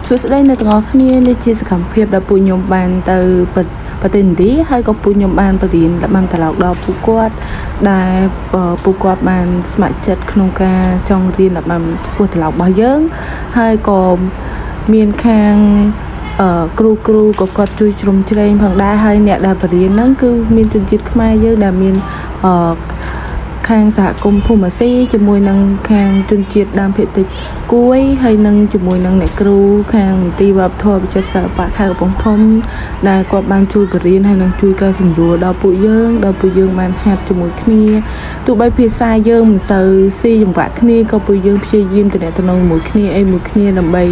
សួស្តីអ្នកទាំងអស់គ្នានេះជាសកម្មភាពដែលពួកខ្ញុំបានទៅប្រទេសឥណ្ឌាហើយក៏ពួកខ្ញុំបានបរៀនបានត្រឡប់ដល់ពួកគាត់ដែលពួកគាត់បានស្ម័គ្រចិត្តក្នុងការចង់រៀនបានពោះត្រឡប់របស់យើងហើយក៏មានខាងគ្រូក៏គាត់ជួយជ្រោមជ្រែងផងដែរហើយអ្នកដែលបរៀនហ្នឹងគឺមានជនជាតិខ្មែរយើងដែលមានខាងសហគមន៍ភូមិសេជាមួយនឹងខាងជនជាតិដើមភាគតិចគួយហើយនឹងជាមួយនឹងអ្នកគ្រូខាងមន្ទីរវប្បធម៌វិចិត្រសិល្បៈខេត្តកំពង់ធំដែលគាត់បានជួយបរៀនហើយនឹងជួយកែសម្រួលដល់ពួកយើងបានហាត់ជាមួយគ្នាទោះបីភាសាយើងមិនសូវស៊ីចង្វាក់គ្នាក៏ពួកយើងព្យាយាមទំនាក់ទំនងជាមួយគ្នាដើម្បី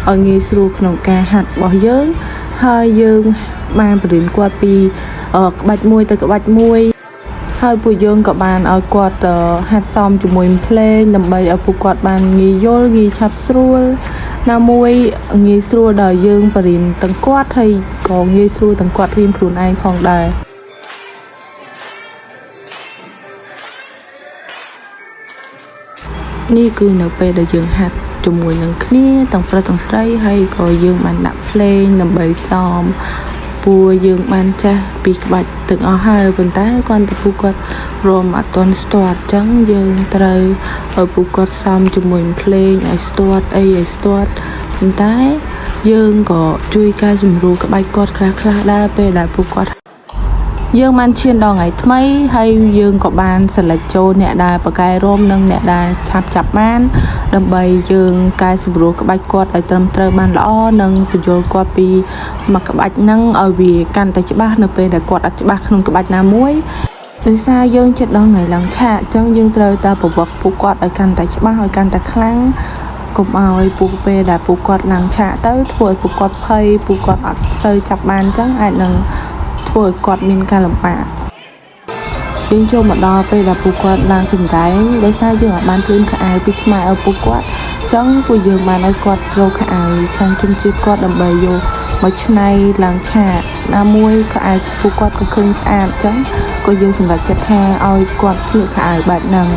ឲ្យងាយស្រួលក្នុងការហាត់របស់យើងហើយយើងបានបរៀនគាត់ពីក្បាច់មួយទៅក្បាច់មួយហើយពួកយើងក៏បានឲ្យគាត់ហាត់សមជាមួយភ្លេងដើម្បីឲ្យពួកគាត់បានងាយយល់ងាយឆាប់ស្រួលណាមួយងាយស្រួលដល់យើងបរិញ្ញាទាំងគាត់ហើយក៏ងាយស្រួលទាំងគាត់រៀនខ្លួនឯងផងដែរនេះគឺនៅពេលដែលយើងហាត់ជាមួយនឹងគ្នាទាំងប្រុសទាំងស្រីហើយក៏យើងបានដាក់ភ្លេងដើម្បីសមពួកយើងបានចាស់ពីក្បាច់ទាំងអស់ហើយប៉ុន្តែគាត់ទៅពួកគាត់រមអត់ទាន់ស្ទាត់អញ្ចឹងយើងត្រូវឲ្យពួកគាត់សមជាមួយភ្លេងឲ្យស្ទាត់ប៉ុន្តែយើងក៏ជួយកែសម្រួលក្បាច់គាត់ខ្លះដែរពេលដែលពួកគាត់យើងបានឈានដល់ថ្ងៃថ្មីហើយយើងក៏បានselectចូលអ្នកដែលបកកែរោមនិងអ្នកដែលឆាប់ចាប់បានដើម្បីយើងកែសម្រួលក្បាច់គាត់ឲ្យត្រឹមត្រូវបានល្អនិងបញ្យល់គាត់ពីមួយក្បាច់ហ្នឹងឲ្យវាកាន់តែច្បាស់នៅពេលដែលគាត់អត់ច្បាស់ក្នុងក្បាច់ណាមួយដោយសារយើងចិត្តដល់ថ្ងៃឡើងឆាកអញ្ចឹងយើងត្រូវតែប្រវឹកពួកគាត់ឲ្យកាន់តែច្បាស់ឲ្យកាន់តែខ្លាំងកុំឲ្យពួកពេលដែលពួកគាត់ឡើងឆាកទៅធ្វើឲ្យពួកគាត់ភ័យពួកគាត់អត់សូវចាប់បានអញ្ចឹងអាចនឹងធ្វើឲ្យគាត់មានការលំបាកយើងចូលមកដល់ពេលដែលពួកគាត់ឡើងសម្ដែងដោយសារយើងអាចបានជូនខោអាវពីខ្មែរឲ្យពួកគាត់អញ្ចឹងពួកយើងបានឲ្យគាត់រកខោអាវខាងជនជាតិគាត់ដើម្បីយកមកច្នៃឡើងឆាកណាមួយខោអាវពួកគាត់ក៏ឃើញស្អាតអញ្ចឹងក៏យើងសម្រេចចិត្តថាឲ្យគាត់ស្លៀកខោអាវបែបហ្នឹង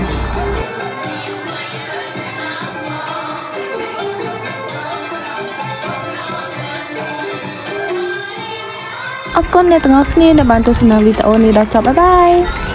អរគុណអ្នកទាំងអស់គ្នាដែលបានទស្សនាវីដេអូនេះដល់ចប់បាយបាយ